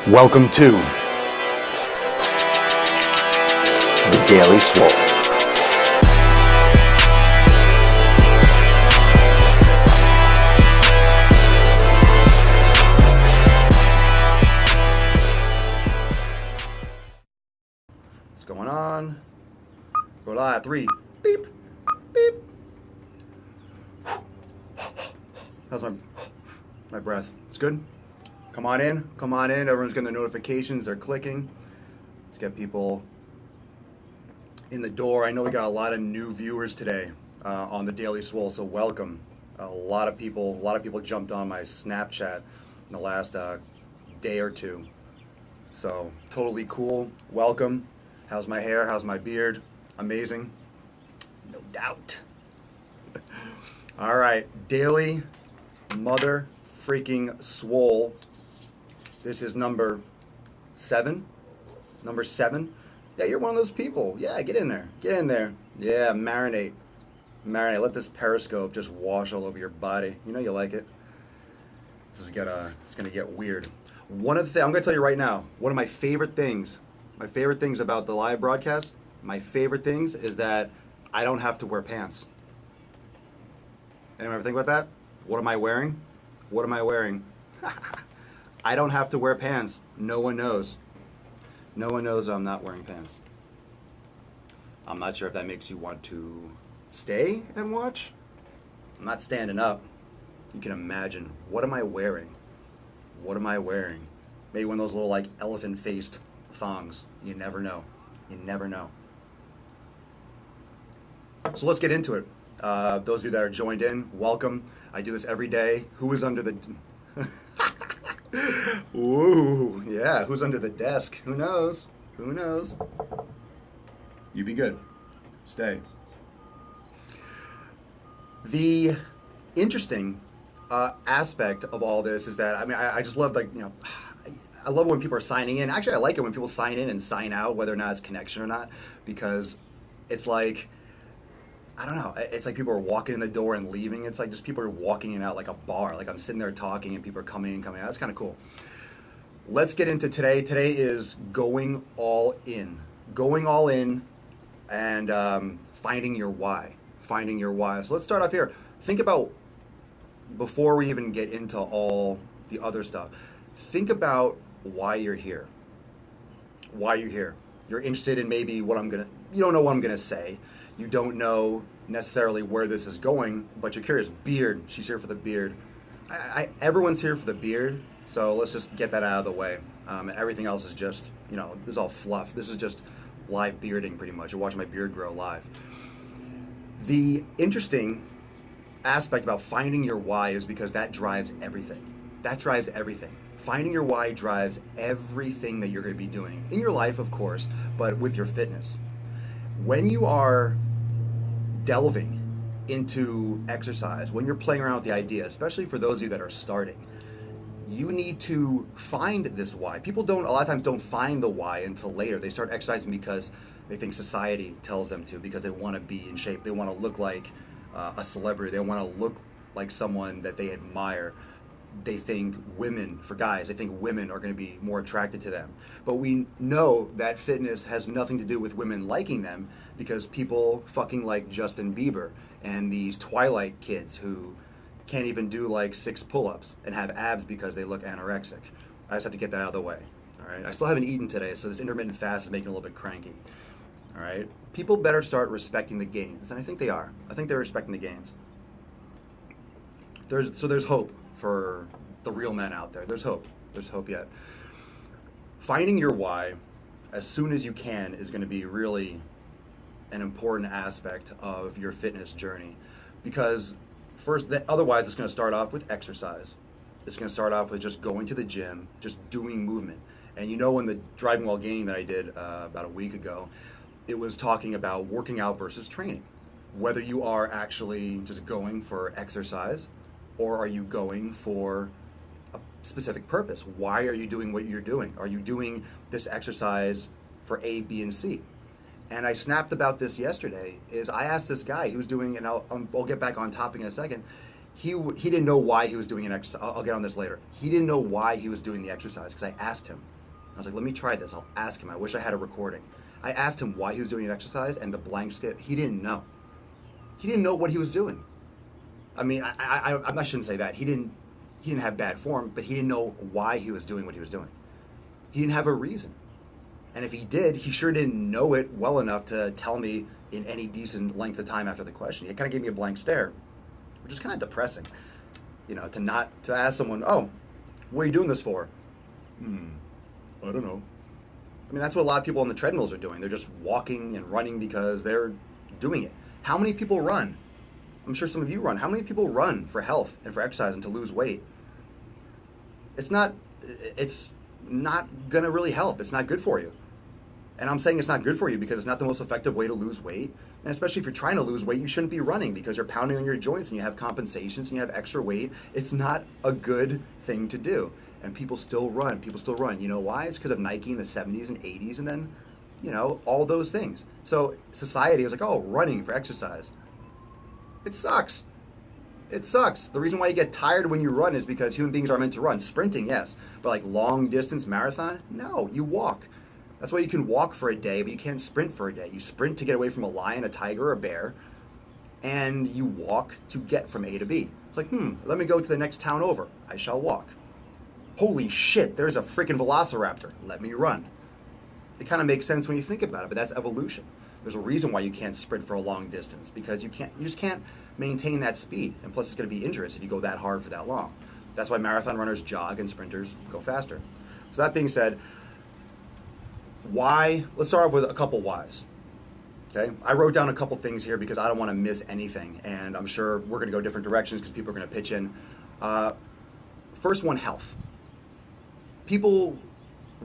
Welcome to the Daily Swole. What's going on? Go live. 3. Beep. Beep. How's my breath? It's good? Come on in. Come on in. Everyone's getting the notifications. They're clicking. Let's get people in the door. I know we got a lot of new viewers today on the Daily Swole, so welcome. A lot of people jumped on my Snapchat in the last day or two. So totally cool. Welcome. How's my hair? How's my beard? Amazing. No doubt. All right, Daily Mother Freaking Swole. This is number 7. Number 7. Yeah, you're one of those people. Yeah, get in there. Get in there. Yeah, marinate. Marinate. Let this periscope just wash all over your body. You know you like it. This is it's gonna get weird. One of the things I'm gonna tell you right now, one of my favorite things about the live broadcast, my favorite things is that I don't have to wear pants. Anyone ever think about that? What am I wearing? What am I wearing? I don't have to wear pants. No one knows. No one knows I'm not wearing pants. I'm not sure if that makes you want to stay and watch. I'm not standing up. You can imagine. What am I wearing? What am I wearing? Maybe one of those little like elephant-faced thongs. You never know. You never know. So let's get into it. Those of you that are joined in, welcome. I do this every day. Who is under the... Ooh, yeah, who's under the desk? Who knows? Who knows? You be good. Stay. The interesting aspect of all this is that, I mean, I just love, like, you know, I love when people are signing in. Actually, I like it when people sign in and sign out, whether or not it's connection or not, because it's like, I don't know. It's like people are walking in the door and leaving. It's like just people are walking in and out like a bar. Like I'm sitting there talking and people are coming in and coming out. That's kind of cool. Let's get into today. Today is going all in. Going all in and finding your why. Finding your why. So let's start off here. Think about, before we even get into all the other stuff, think about why you're here. Why you're here. You're interested in maybe you don't know what I'm going to say. You don't know necessarily where this is going, but you're curious. Beard. She's here for the beard. Everyone's here for the beard, so let's just get that out of the way. Everything else is just, this is all fluff. This is just live bearding, pretty much. You're watching my beard grow live. The interesting aspect about finding your why is because that drives everything. That drives everything. Finding your why drives everything that you're going to be doing in your life, of course, but with your fitness. When you are delving into exercise, when you're playing around with the idea, especially for those of you that are starting, you need to find this why. People a lot of times don't find the why until later. They start exercising because they think society tells them to, because they want to be in shape. They want to look like a celebrity. They want to look like someone that they admire. They think for guys, they think women are going to be more attracted to them. But we know that fitness has nothing to do with women liking them, because people fucking like Justin Bieber and these Twilight kids who can't even do like 6 pull-ups and have abs because they look anorexic. I just have to get that out of the way. All right. I still haven't eaten today, so this intermittent fast is making me a little bit cranky. All right. People better start respecting the gains, and I think they are. I think they're respecting the gains. There's hope for the real men out there. There's hope. There's hope yet. Finding your why as soon as you can is going to be really an important aspect of your fitness journey, because otherwise it's going to start off with exercise. It's going to start off with just going to the gym, just doing movement. And in the driving while gaining that I did about a week ago, it was talking about working out versus training. Whether you are actually just going for exercise, or are you going for a specific purpose? Why are you doing what you're doing? Are you doing this exercise for A, B, and C? And I snapped about this yesterday. I asked this guy who's doing, and I'll get back on topic in a second. he didn't know why he was doing an exercise. I'll get on this later. He didn't know why he was doing the exercise because I asked him. I was like, let me try this. I'll ask him. I wish I had a recording. I asked him why he was doing an exercise, and the blank skip. He didn't know. He didn't know what he was doing. I mean, I shouldn't say that. He didn't have bad form, but he didn't know why he was doing what he was doing. He didn't have a reason. And if he did, he sure didn't know it well enough to tell me in any decent length of time after the question. He kind of gave me a blank stare, which is kind of depressing. To ask someone, oh, what are you doing this for? I don't know. I mean, that's what a lot of people on the treadmills are doing. They're just walking and running because they're doing it. How many people run? I'm sure some of you run. How many people run for health and for exercise and to lose weight? It's not going to really help. It's not good for you. And I'm saying it's not good for you because it's not the most effective way to lose weight. And especially if you're trying to lose weight, you shouldn't be running because you're pounding on your joints and you have compensations and you have extra weight. It's not a good thing to do. And people still run. You know why? It's because of Nike in the 70s and 80s and then, all those things. So society was like, oh, running for exercise. It sucks. It sucks. The reason why you get tired when you run is because human beings are meant to run. Sprinting, yes. But like long distance marathon, no, you walk. That's why you can walk for a day, but you can't sprint for a day. You sprint to get away from a lion, a tiger, or a bear, and you walk to get from A to B. It's like, let me go to the next town over. I shall walk. Holy shit, there's a freaking velociraptor. Let me run. It kind of makes sense when you think about it, but that's evolution. There's a reason why you can't sprint for a long distance because you just can't maintain that speed. And plus it's going to be injurious if you go that hard for that long. That's why marathon runners jog and sprinters go faster. So that being said, why? Let's start off with a couple whys. Okay, I wrote down a couple things here because I don't want to miss anything, and I'm sure we're going to go different directions because people are going to pitch in. First one, health. People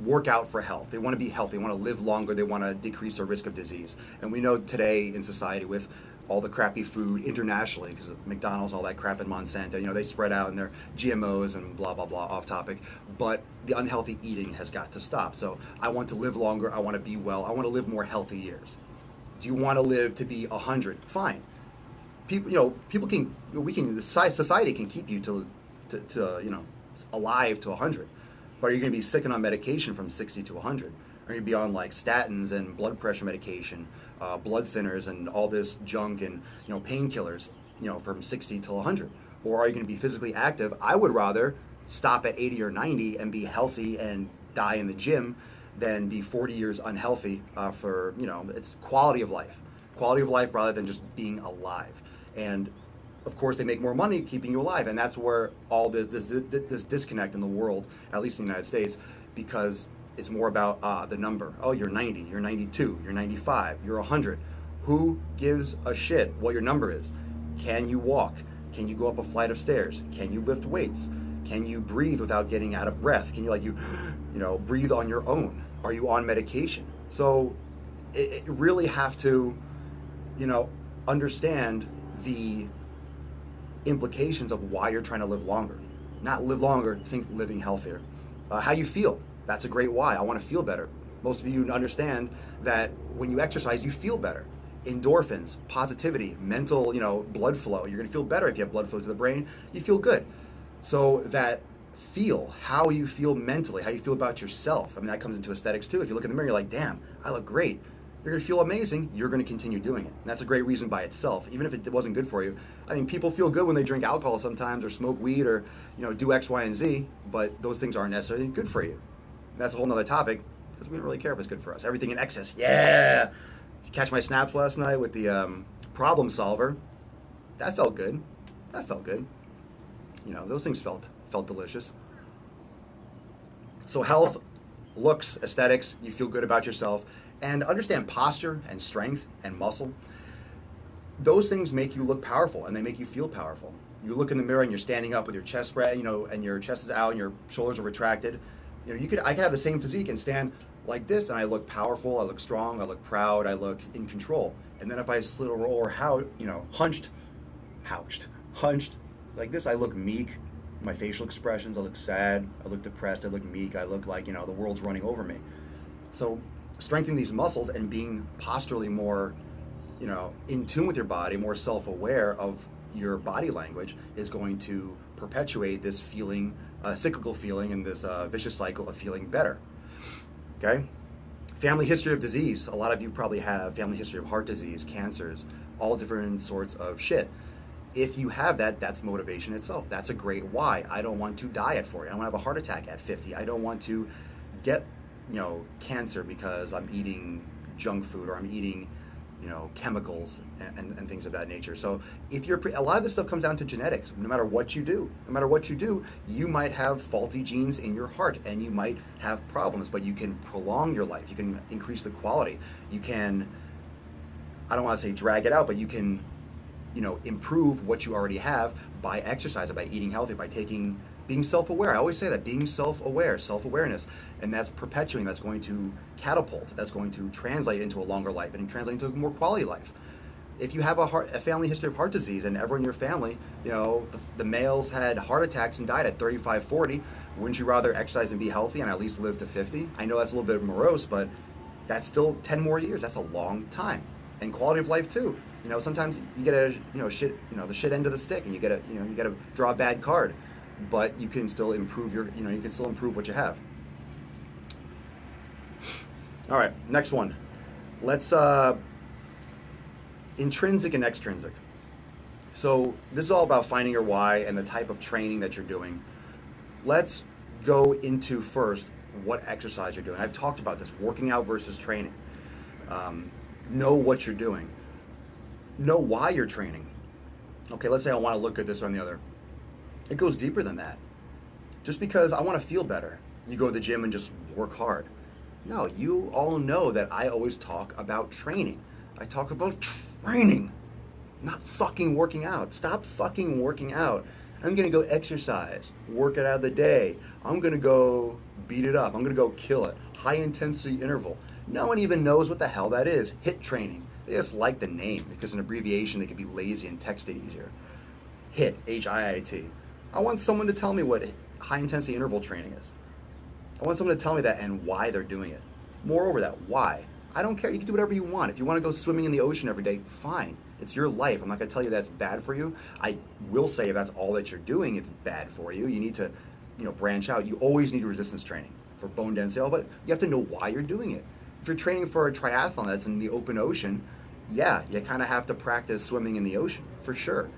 work out for health. They want to be healthy. They want to live longer. They want to decrease their risk of disease. And we know today in society with all the crappy food internationally, because of McDonald's, all that crap in Monsanto, they spread out and their GMOs and blah, blah, blah, off topic. But the unhealthy eating has got to stop. So I want to live longer. I want to be well. I want to live more healthy years. Do you want to live to be 100? Fine. Society can keep you to alive to 100. But are you going to be sick and on medication from 60 to 100? Are you going to be on like statins and blood pressure medication, blood thinners and all this junk and painkillers, from 60 to 100? Or are you going to be physically active? I would rather stop at 80 or 90 and be healthy and die in the gym than be 40 years unhealthy it's quality of life. Quality of life rather than just being alive. And of course, they make more money keeping you alive, and that's where all this disconnect in the world, at least in the United States, because it's more about the number. Oh, you're 90, you're 92, you're 95, you're 100. Who gives a shit what your number is? Can you walk? Can you go up a flight of stairs? Can you lift weights? Can you breathe without getting out of breath? Can you breathe on your own? Are you on medication? So it really have to, understand the implications of why you're trying to live longer. Not live longer, think living healthier. How you feel, that's a great why. I want to feel better. Most of you understand that when you exercise, you feel better. Endorphins, positivity, mental, blood flow. You're going to feel better if you have blood flow to the brain. You feel good. So that how you feel mentally, how you feel about yourself. I mean, that comes into aesthetics too. If you look in the mirror, you're like, damn, I look great. You're going to feel amazing. You're going to continue doing it. And that's a great reason by itself, even if it wasn't good for you. I mean, people feel good when they drink alcohol sometimes or smoke weed or, do X, Y, and Z, but those things aren't necessarily good for you. And that's a whole nother topic because we don't really care if it's good for us. Everything in excess, yeah. You catch my snaps last night with the problem solver. That felt good. Those things felt delicious. So health, looks, aesthetics, you feel good about yourself. And understand posture and strength and muscle. Those things make you look powerful and they make you feel powerful. You look in the mirror and you're standing up with your chest spread, and your chest is out and your shoulders are retracted. I could have the same physique and stand like this and I look powerful, I look strong, I look proud, I look in control. And then if I slid or hunched like this, I look meek. My facial expressions, I look sad, I look depressed, I look meek, I look like, the world's running over me. So strengthening these muscles and being posturally more, in tune with your body, more self-aware of, your body language is going to perpetuate this feeling, cyclical feeling, and this vicious cycle of feeling better. Okay? Family history of disease. A lot of you probably have family history of heart disease, cancers, all different sorts of shit. If you have that, that's motivation itself. That's a great why. I don't want to die at 40. I don't want to have a heart attack at 50. I don't want to get, cancer because I'm eating junk food or I'm eating, chemicals and things of that nature. So if you're, a lot of this stuff comes down to genetics. No matter what you do, you might have faulty genes in your heart and you might have problems, but you can prolong your life. You can increase the quality. You can, I don't want to say drag it out, but you can, improve what you already have by exercising, by eating healthy, by being self-aware. I always say that, being self-aware, self-awareness, and that's perpetuating, that's going to catapult, that's going to translate into a longer life and translate into a more quality life. If you have a family history of heart disease and everyone in your family, the males had heart attacks and died at 35, 40, wouldn't you rather exercise and be healthy and at least live to 50? I know that's a little bit morose, but that's still 10 more years. That's a long time. And quality of life too. Sometimes you get the shit end of the stick and you get to draw a bad card. But you can still improve you can still improve what you have. All right, next one. Let's intrinsic and extrinsic. So this is all about finding your why and the type of training that you're doing. Let's go into first what exercise you're doing. I've talked about this, working out versus training. Know what you're doing. Know why you're training. Okay, let's say I want to look good this or the other. It goes deeper than that. Just because I want to feel better, you go to the gym and just work hard. No, you all know that I always talk about training. I talk about training, not fucking working out. Stop fucking working out. I'm going to go exercise, work it out of the day. I'm going to go beat it up. I'm going to go kill it. High intensity interval. No one even knows what the hell that is. HIIT training. They just like the name because an abbreviation, they can be lazy and text it easier. HIIT, H-I-I-T. I want someone to tell me what high intensity interval training is. I want someone to tell me that and why they're doing it. Moreover, that why. I don't care. You can do whatever you want. If you want to go swimming in the ocean every day, fine. It's your life. I'm not going to tell you that's bad for you. I will say if that's all that you're doing, it's bad for you. You need to, branch out. You always need resistance training for bone density, but you have to know why you're doing it. If you're training for a triathlon that's in the open ocean, yeah, you kind of have to practice swimming in the ocean, for sure.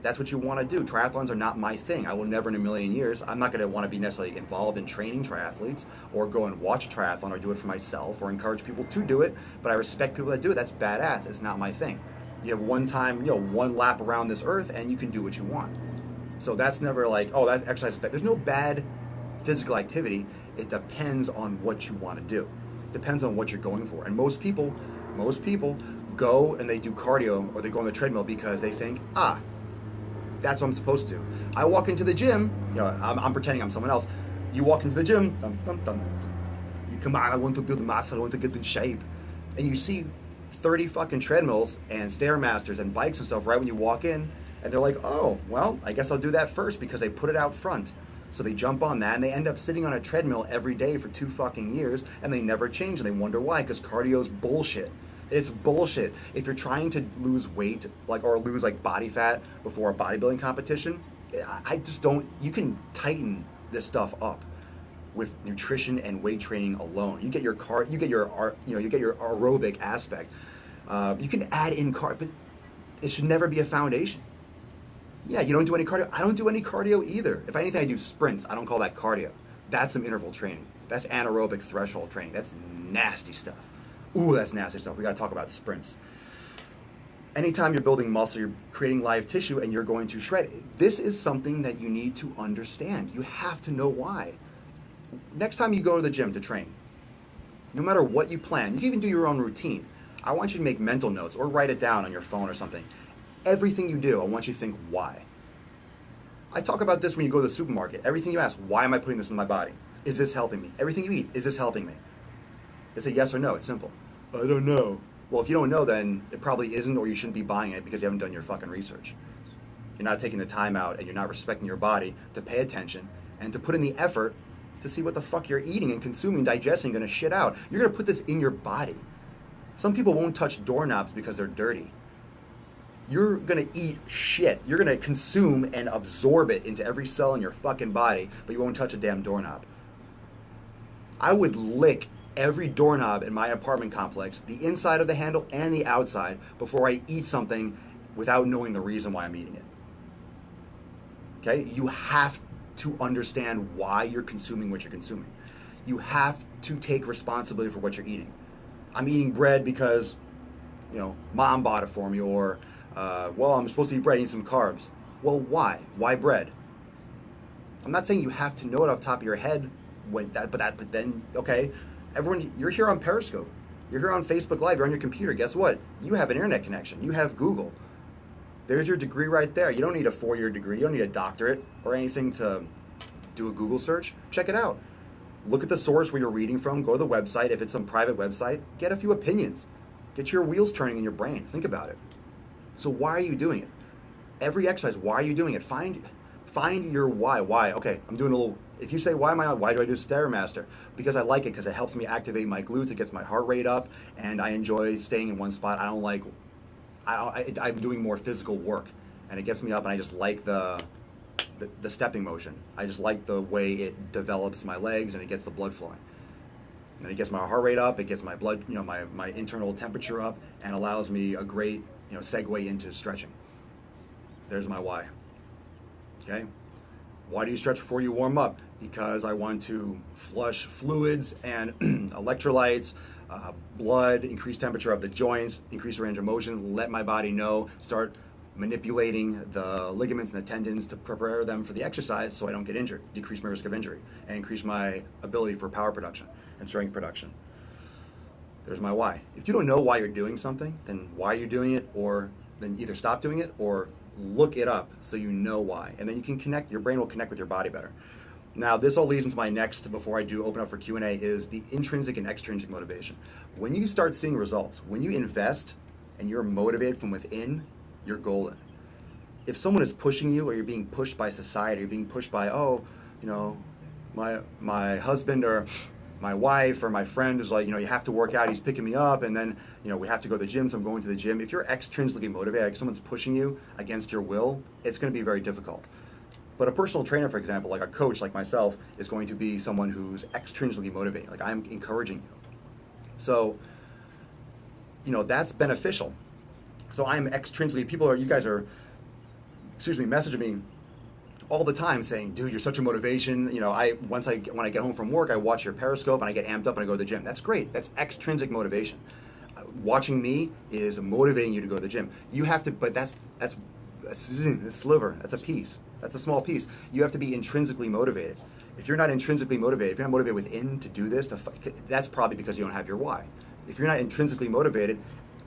That's what you want to do. Triathlons are not my thing. I will never in a million years, I'm not going to want to be necessarily involved in training triathletes or go and watch a triathlon or do it for myself or encourage people to do it, but I respect people that do it. That's badass. It's not my thing. You have one time, one lap around this earth and you can do what you want. So that's never like, oh, that exercise is bad. There's no bad physical activity. It depends on what you want to do. It depends on what you're going for. And most people go and they do cardio or they go on the treadmill because they think, that's what I'm supposed to. I walk into the gym, I'm pretending I'm someone else. You walk into the gym, you come on, I want to build muscle, I want to get in shape. And you see 30 fucking treadmills and Stairmasters and bikes and stuff right when you walk in, and they're like, oh, well, I guess I'll do that first because they put it out front. So they jump on that and they end up sitting on a treadmill every day for 2 fucking years and they never change and they wonder why, because cardio's bullshit. It's bullshit. If you're trying to lose weight, or lose body fat before a bodybuilding competition, I just don't. You can tighten this stuff up with nutrition and weight training alone. You get your aerobic aspect. You can add in cardio, but it should never be a foundation. Yeah, you don't do any cardio. I don't do any cardio either. If anything, I do sprints. I don't call that cardio. That's some interval training. That's anaerobic threshold training. That's nasty stuff. Ooh, that's nasty stuff. We got to talk about sprints. Anytime you're building muscle, you're creating live tissue, and you're going to shred. This is something that you need to understand. You have to know why. Next time you go to the gym to train, no matter what you plan, you can even do your own routine. I want you to make mental notes or write it down on your phone or something. Everything you do, I want you to think why. I talk about this when you go to the supermarket. Everything you ask, why am I putting this in my body? Is this helping me? Everything you eat, is this helping me? It's a yes or no. It's simple. I don't know. Well, if you don't know, then it probably isn't, or you shouldn't be buying it because you haven't done your fucking research. You're not taking the time out and you're not respecting your body to pay attention and to put in the effort to see what the fuck you're eating and consuming, digesting, going to shit out. You're going to put this in your body. Some people won't touch doorknobs because they're dirty. you're gonna eat shit. You're gonna consume and absorb it into every cell in your fucking body, but you won't touch a damn doorknob. I would lick every doorknob in my apartment complex, the inside of the handle and the outside, before I eat something without knowing the reason why I'm eating it. Okay? You have to understand why you're consuming what you're consuming. You have to take responsibility for what you're eating. I'm eating bread because, mom bought it for me, or, I'm supposed to eat bread, I need some carbs. Well, why? Why bread? I'm not saying you have to know it off the top of your head, but then, okay, everyone, you're here on Periscope. You're here on Facebook Live. You're on your computer. Guess what? You have an internet connection. You have Google. There's your degree right there. You don't need a 4-year degree. You don't need a doctorate or anything to do a Google search. Check it out. Look at the source where you're reading from. Go to the website. If it's some private website, get a few opinions. Get your wheels turning in your brain. Think about it. So why are you doing it? Every exercise, why are you doing it? Find your why. Why? Okay, I'm doing a little. If you say, why do I do Stairmaster? Because I like it, because it helps me activate my glutes, it gets my heart rate up, and I enjoy staying in one spot. I'm doing more physical work, and it gets me up, and I just like the stepping motion. I just like the way it develops my legs, and it gets the blood flowing. And it gets my heart rate up, it gets my blood, my internal temperature up, and allows me a great, segue into stretching. There's my why. Okay? Why do you stretch before you warm up? Because I want to flush fluids and electrolytes, blood, increase temperature of the joints, increase range of motion, let my body know, start manipulating the ligaments and the tendons to prepare them for the exercise so I don't get injured, decrease my risk of injury, and increase my ability for power production and strength production. There's my why. If you don't know why you're doing something, then why you're doing it, or then either stop doing it or look it up so you know why. And then you can connect, your brain will connect with your body better. Now, this all leads into my next, before I do open up for Q&A, is the intrinsic and extrinsic motivation. When you start seeing results, when you invest and you're motivated from within, you're golden. If someone is pushing you, or you're being pushed by society, you're being pushed by, my husband or my wife or my friend is like, you have to work out, he's picking me up, and then, we have to go to the gym, so I'm going to the gym. If you're extrinsically motivated, like someone's pushing you against your will, it's going to be very difficult. But a personal trainer, for example, like a coach like myself, is going to be someone who's extrinsically motivating. Like, I'm encouraging you. So, that's beneficial. So I'm extrinsically, you guys are messaging me all the time saying, dude, you're such a motivation. When I get home from work, I watch your Periscope and I get amped up and I go to the gym. That's great. That's extrinsic motivation. Watching me is motivating you to go to the gym. You have to, but that's a sliver. That's a piece. That's a small piece. You have to be intrinsically motivated. If you're not intrinsically motivated, if you're not motivated within to do this, that's probably because you don't have your why. If you're not intrinsically motivated,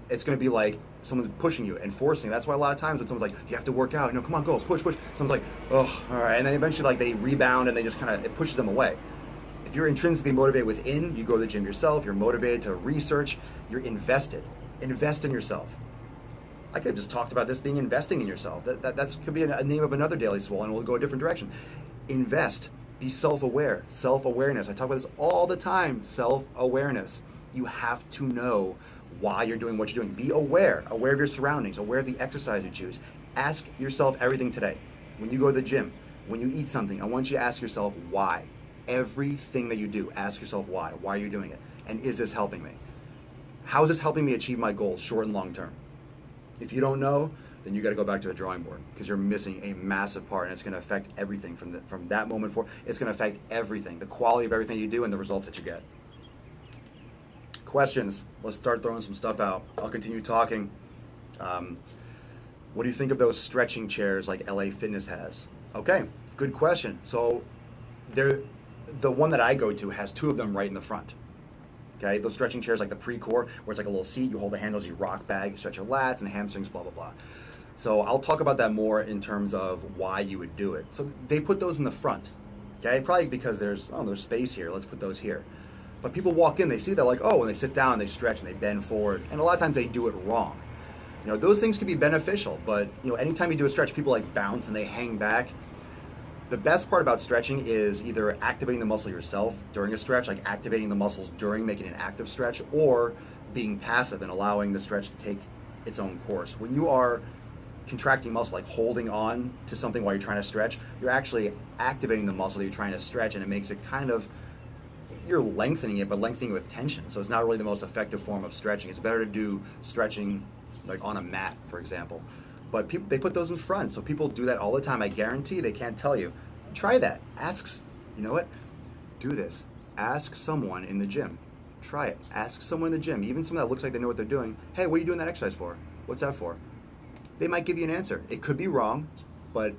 it's going to be like someone's pushing you and forcing. That's why a lot of times when someone's like, you have to work out, come on, go, push. Someone's like, oh, all right. And then eventually they rebound and they just it pushes them away. If you're intrinsically motivated within, you go to the gym yourself, you're motivated to research, you're invested. Invest in yourself. I could have just talked about this being investing in yourself. That could be a name of another Daily Swole, and we'll go a different direction. Invest. Be self-aware. Self-awareness. I talk about this all the time. Self-awareness. You have to know why you're doing what you're doing. Be aware of your surroundings, aware of the exercise you choose. Ask yourself everything today. When you go to the gym, when you eat something, I want you to ask yourself why. Everything that you do, ask yourself why. Why are you doing it? And is this helping me? How is this helping me achieve my goals, short and long term? If you don't know, then you got to go back to the drawing board, because you're missing a massive part, and it's going to affect everything from that moment forward. It's going to affect everything, the quality of everything you do and the results that you get. Questions? Let's start throwing some stuff out. I'll continue talking. What do you think of those stretching chairs like LA Fitness has? Okay, good question. So the one that I go to has 2 of them right in the front. Okay, those stretching chairs like the Pre-Core, where it's like a little seat, you hold the handles, you rock back, you stretch your lats and hamstrings, blah, blah, blah. So I'll talk about that more in terms of why you would do it. So they put those in the front, okay? Probably because there's space here, let's put those here. But people walk in, they see that, like, oh, when they sit down, they stretch and they bend forward. And a lot of times they do it wrong. Those things can be beneficial, but anytime you do a stretch, people like bounce and they hang back. The best part about stretching is either activating the muscle yourself during a stretch, like activating the muscles during making an active stretch, or being passive and allowing the stretch to take its own course. When you are contracting muscle, like holding on to something while you're trying to stretch, you're actually activating the muscle that you're trying to stretch, and it makes it kind of, you're lengthening it, but lengthening it with tension. So it's not really the most effective form of stretching. It's better to do stretching like on a mat, for example. But people, they put those in front, so people do that all the time. I guarantee they can't tell you. Try that. Ask, you know what? Do this. Ask someone in the gym. Try it. Ask someone in the gym, even someone that looks like they know what they're doing. Hey, what are you doing that exercise for? What's that for? They might give you an answer. It could be wrong, but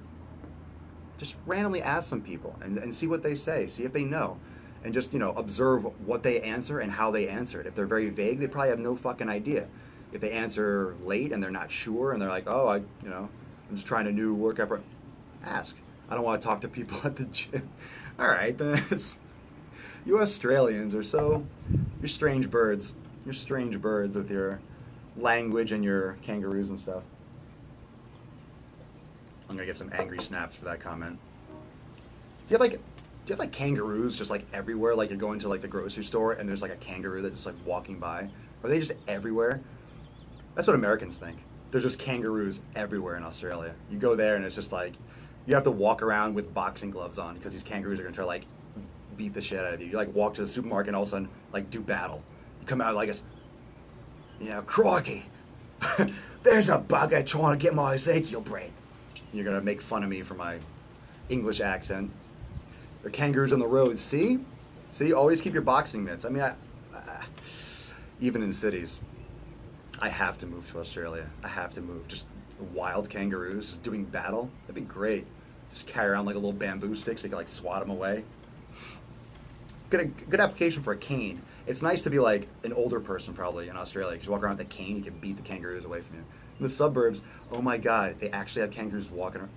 just randomly ask some people and see what they say. See if they know. And just, observe what they answer and how they answer it. If they're very vague, they probably have no fucking idea. If they answer late and they're not sure and they're like, oh, I'm just trying a new workout, ask. I don't want to talk to people at the gym. All right, then you Australians are you're strange birds. You're strange birds with your language and your kangaroos and stuff. I'm gonna get some angry snaps for that comment. Do you have like kangaroos just like everywhere? Like you're going to like the grocery store and there's like a kangaroo that's just like walking by? Are they just everywhere? That's what Americans think. There's just kangaroos everywhere in Australia. You go there and it's just like, you have to walk around with boxing gloves on because these kangaroos are gonna try to like beat the shit out of you. You like walk to the supermarket and all of a sudden like do battle. You come out like it's, crikey, there's a bugger trying to get my Ezekiel brain. You're gonna make fun of me for my English accent. There are kangaroos on the road. See, always keep your boxing mitts. I mean, even in cities, I have to move to Australia. I have to move. Just wild kangaroos just doing battle. That'd be great. Just carry around like a little bamboo stick so you can like swat them away. Good application for a cane. It's nice to be like an older person probably in Australia because you walk around with a cane, you can beat the kangaroos away from you. In the suburbs, oh my God, they actually have kangaroos walking around.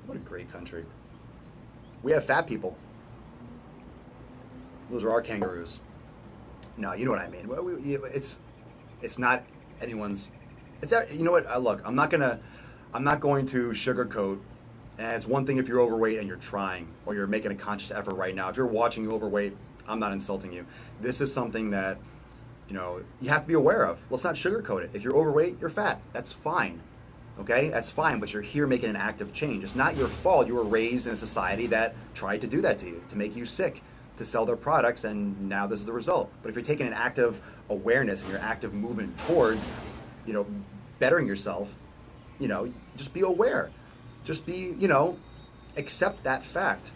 What a great country. We have fat people. Those are our kangaroos. No, you know what I mean. It's not anyone's. You know what? Look, I'm not going to sugarcoat. And it's one thing if you're overweight and you're trying, or you're making a conscious effort right now. If you're watching you overweight, I'm not insulting you. This is something that, you have to be aware of. Let's not sugarcoat it. If you're overweight, you're fat. That's fine. Okay? That's fine, but you're here making an active change. It's not your fault. You were raised in a society that tried to do that to you, to make you sick, to sell their products, and now this is the result. But if you're taking an active awareness and your active movement towards, bettering yourself, just be aware. Just be, accept that fact.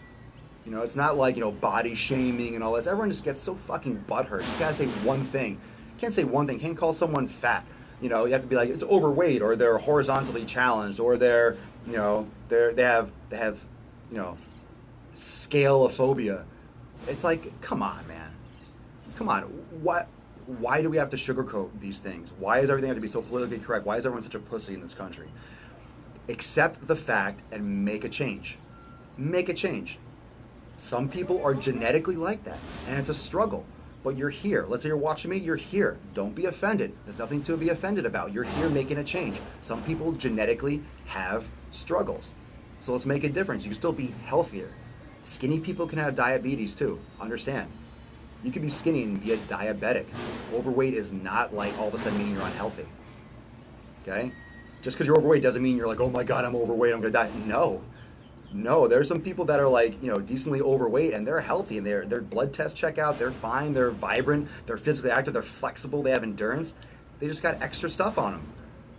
It's not like, body shaming and all this. Everyone just gets so fucking butthurt. You gotta say one thing. You can't say one thing. You can't call someone fat. You have to be like, it's overweight, or they're horizontally challenged, or they're, they have scaleophobia. It's like, come on, man. Come on. Why do we have to sugarcoat these things? Why does everything have to be so politically correct? Why is everyone such a pussy in this country? Accept the fact and make a change. Make a change. Some people are genetically like that, and it's a struggle. But you're here. Let's say you're watching me, you're here. Don't be offended. There's nothing to be offended about. You're here making a change. Some people genetically have struggles. So let's make a difference. You can still be healthier. Skinny people can have diabetes too. Understand. You can be skinny and be a diabetic. Overweight is not like all of a sudden meaning you're unhealthy. Okay? Just because you're overweight doesn't mean you're like, oh my God, I'm overweight, I'm gonna die. No, there's some people that are like, decently overweight and they're healthy and their blood tests check out, they're fine, they're vibrant, they're physically active, they're flexible, they have endurance. They just got extra stuff on them.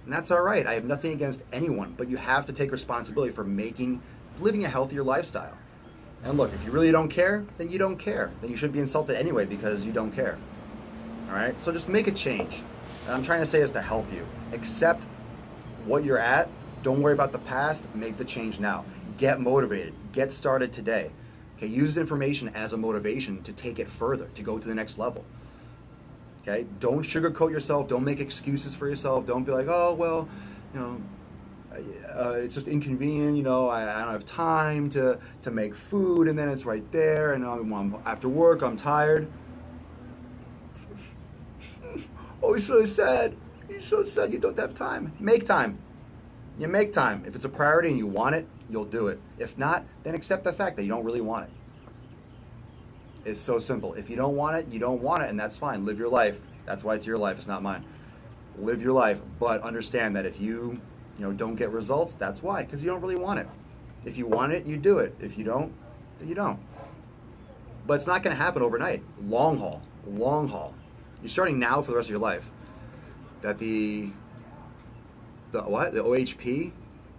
And that's all right. I have nothing against anyone, but you have to take responsibility for living a healthier lifestyle. And look, if you really don't care, then you don't care. Then you shouldn't be insulted anyway because you don't care. All right? So just make a change. And I'm trying to say is to help you. Accept what you're at. Don't worry about the past. Make the change now. Get motivated. Get started today. Okay? Use this information as a motivation to take it further, to go to the next level. Okay? Don't sugarcoat yourself. Don't make excuses for yourself. Don't be like, oh, well, it's just inconvenient, I don't have time to make food, and then it's right there, and after work, I'm tired. Oh, he's so sad. He's so sad you don't have time. Make time. You make time. If it's a priority and you want it, you'll do it. If not, then accept the fact that you don't really want it. It's so simple. If you don't want it, you don't want it, and that's fine. Live your life. That's why it's your life. It's not mine. Live your life, but understand that if you don't get results, that's why, because you don't really want it. If you want it, you do it. If you don't, you don't. But it's not going to happen overnight. Long haul. You're starting now for the rest of your life. That the what? The OHP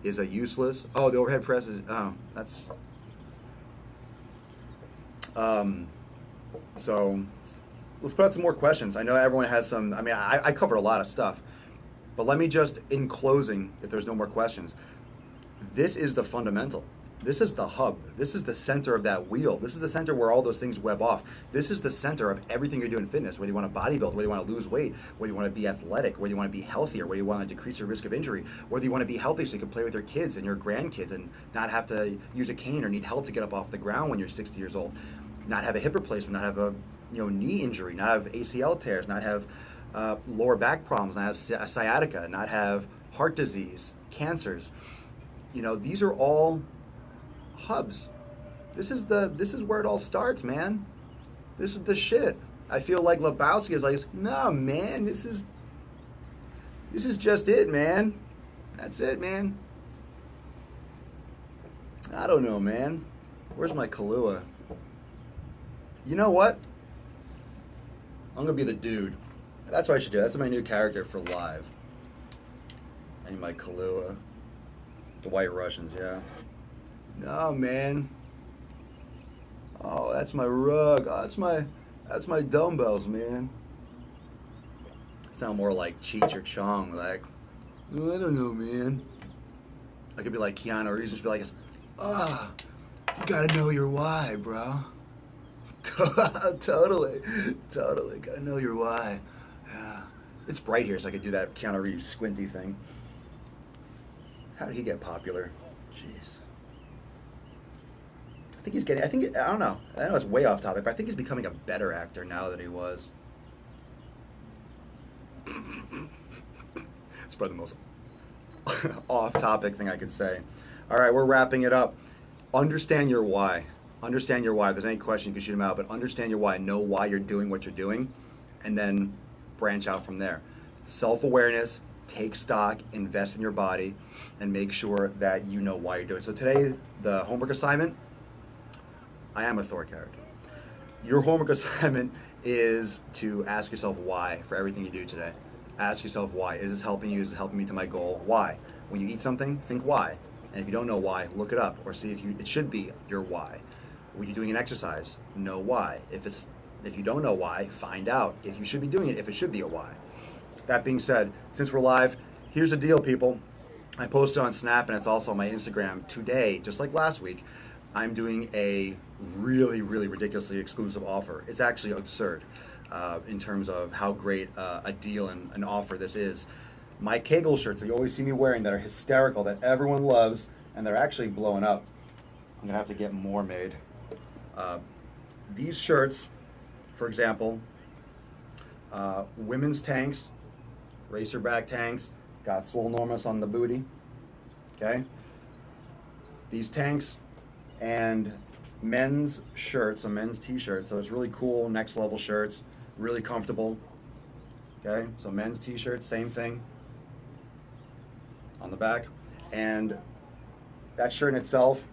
is a useless. Oh, the overhead press is. Oh, that's. So let's put out some more questions. I know everyone has some. I mean, I covered a lot of stuff, but let me just, in closing, if there's no more questions, this is the fundamental. This is the hub. This is the center of that wheel. This is the center where all those things web off. This is the center of everything you do in fitness, whether you want to bodybuild, whether you want to lose weight, whether you want to be athletic, whether you want to be healthier, whether you want to decrease your risk of injury, whether you want to be healthy so you can play with your kids and your grandkids and not have to use a cane or need help to get up off the ground when you're 60 years old, not have a hip replacement, not have a knee injury, not have ACL tears, not have lower back problems, not have sciatica, not have heart disease, cancers. These are all hubs. This is where it all starts, man. This is the shit. I feel like Lebowski is like, no, man, this is just it, man. That's it, man. I don't know, man. Where's my Kahlua? You know what? I'm gonna be the dude. That's what I should do. That's my new character for live. I need my Kahlua. The White Russians, yeah. No, man. Oh, that's my rug. Oh, that's my dumbbells, man. Sound more like Cheech or Chong, like, oh, I don't know, man. I could be like Keanu Reeves, just be like, you gotta know your why, bro. Totally, gotta know your why. Yeah. It's bright here, so I could do that Keanu Reeves squinty thing. How did he get popular? Jeez. I don't know. I know it's way off topic, but I think he's becoming a better actor now than he was. It's probably the most off-topic thing I could say. All right, we're wrapping it up. Understand your why. Understand your why. If there's any question, you can shoot them out, but understand your why. Know why you're doing what you're doing, and then branch out from there. Self-awareness, take stock, invest in your body, and make sure that you know why you're doing it. So today, the homework assignment, I am a Thor character. Your homework assignment is to ask yourself why for everything you do today. Ask yourself why. Is this helping you? Is it helping me to my goal? Why? When you eat something, think why. And if you don't know why, look it up or see if it should be your why. When you're doing an exercise, know why. If you don't know why, find out if you should be doing it, if it should be a why. That being said, since we're live, here's the deal, people. I posted on Snap and it's also on my Instagram today, just like last week. I'm doing a really, really ridiculously exclusive offer. It's actually absurd in terms of how great a deal and an offer this is. My Kegel shirts that you always see me wearing that are hysterical, that everyone loves, and they're actually blowing up. I'm going to have to get more made. These shirts, for example, women's tanks, racerback tanks, got Swolenormous on the booty, okay? These tanks and men's shirts, so men's t-shirts, so it's really cool, next level shirts, really comfortable, okay? So men's t-shirts, same thing on the back, and that shirt in itself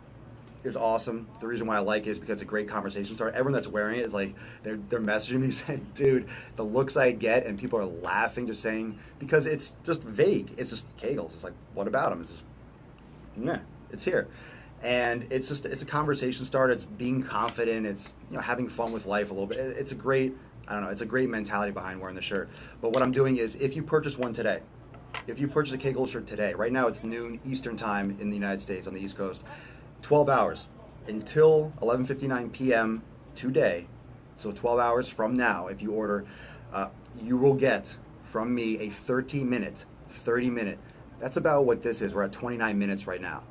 is awesome. The reason why I like it is because it's a great conversation starter. Everyone that's wearing it is like, they're messaging me saying, dude, the looks I get, and people are laughing, just saying, because it's just vague. It's just Kegels. It's like, what about them? It's just, nah, it's here. And it's a conversation starter. It's being confident. It's, having fun with life a little bit. It's a great, it's a great mentality behind wearing the shirt. But what I'm doing is, if you purchase one today, if you purchase a Kegel shirt today, right now it's noon Eastern time in the United States on the East Coast, 12 hours until 11:59 p.m. today, so 12 hours from now, if you order, you will get from me a 30 minute, that's about what this is. We're at 29 minutes right now.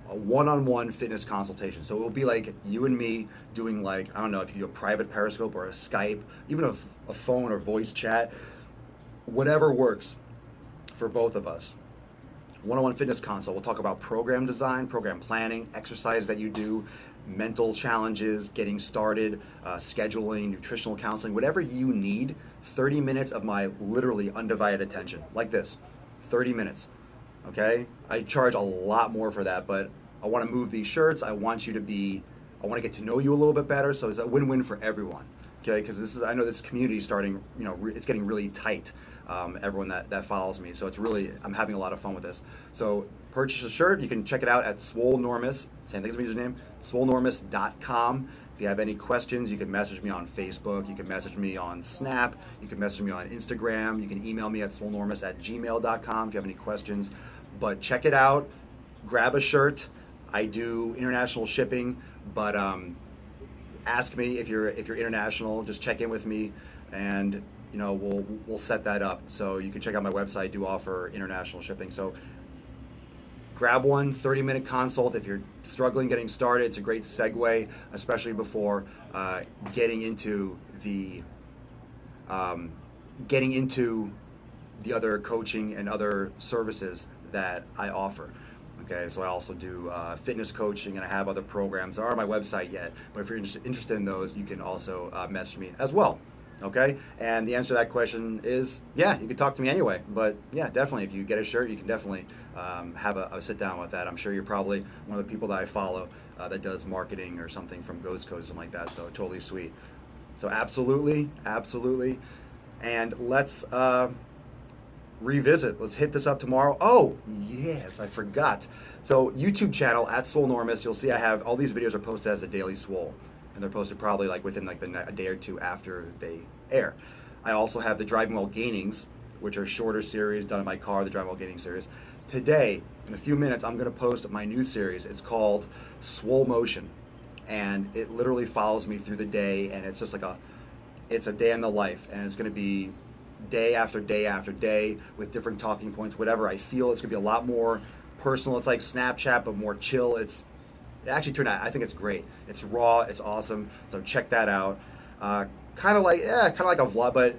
A one-on-one fitness consultation. So it will be like you and me doing, like, I don't know if you do a private Periscope or a Skype, even a phone or voice chat, whatever works for both of us. One-on-one fitness consult. We'll talk about program design, program planning, exercise that you do, mental challenges, getting started, scheduling, nutritional counseling, whatever you need. 30 minutes of my literally undivided attention, like this. 30 minutes. Okay, I charge a lot more for that, but I want to move these shirts. I want to get to know you a little bit better, so it's a win-win for everyone. Okay, because I know this community is starting, it's getting really tight. Everyone that follows me, so I'm having a lot of fun with this. So purchase a shirt. You can check it out at Swolenormous. Same thing as my username, Swolenormous.com. If you have any questions, you can message me on Facebook. You can message me on Snap. You can message me on Instagram. You can email me at swolenormous@gmail.com if you have any questions. But check it out. Grab a shirt. I do international shipping, but ask me if you're international. Just check in with me, and we'll set that up. So you can check out my website. I do offer international shipping. So grab one 30-minute consult if you're struggling getting started. It's a great segue, especially before getting into the other coaching and other services that I offer. Okay, so I also do fitness coaching, and I have other programs that aren't on my website yet. But if you're interested in those, you can also message me as well. Okay, and the answer to that question is, yeah, you can talk to me anyway. But yeah, definitely, if you get a shirt, you can definitely have a sit down with that. I'm sure you're probably one of the people that I follow that does marketing or something from Ghost Coast, something like that. So totally sweet. So absolutely, and let's revisit. Let's hit this up tomorrow. Oh yes, I forgot. So YouTube channel at Swolenormous. You'll see I have all these videos are posted as a daily Swole. And they're posted probably within a day or two after they air. I also have the Driving While Gainings, which are shorter series done in my car, the Driving While Gaining series. Today, in a few minutes, I'm going to post my new series. It's called Swole Motion, and it literally follows me through the day, and it's just it's a day in the life, and it's going to be day after day after day with different talking points, whatever I feel. It's going to be a lot more personal. It's like Snapchat, but more chill. It actually turned out, I think it's great. It's raw, it's awesome, so check that out. Kind of like a vlog, but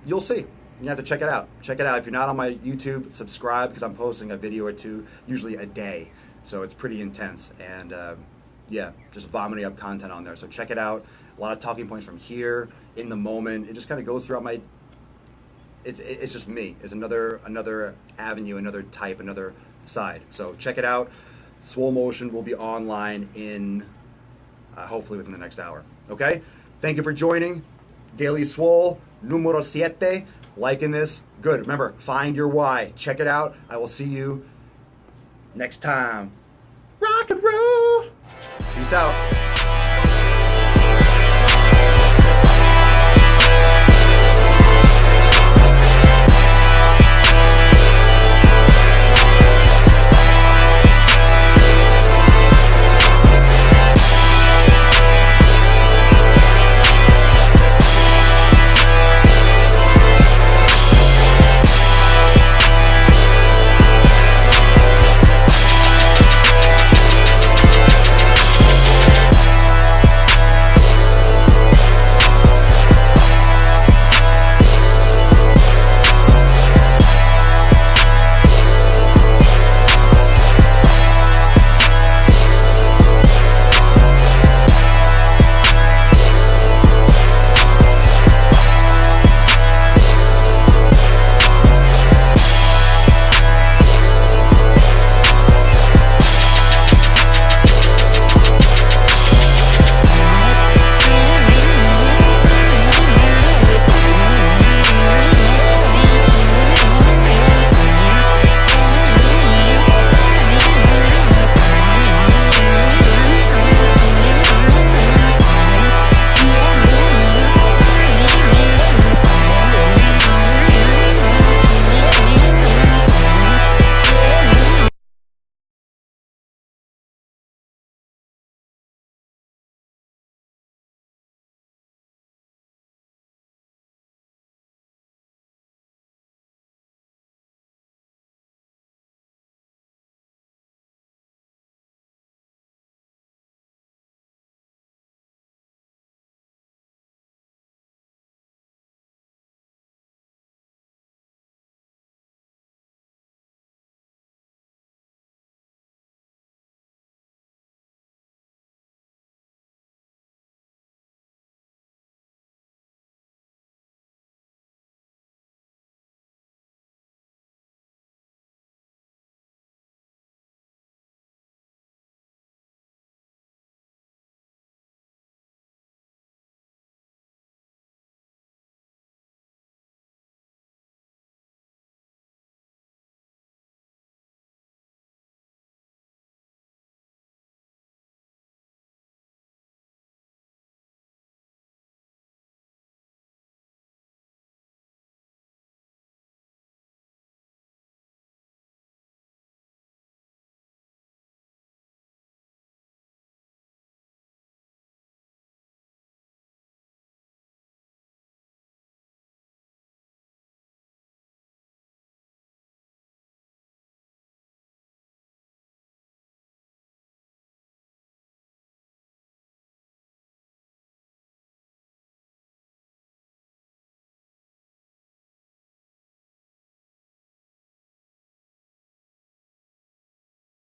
you'll see. You have to check it out. Check it out. If you're not on my YouTube, subscribe, because I'm posting a video or two, usually a day. So it's pretty intense, and yeah, just vomiting up content on there. So check it out. A lot of talking points from here, in the moment. It just kind of goes throughout my, it's just me. It's another avenue, another type, another side. So check it out. Swole Motion will be online in hopefully within the next hour. Okay? Thank you for joining. Daily Swole, numero 7. Liking this. Good. Remember, find your why. Check it out. I will see you next time. Rock and roll. Peace out.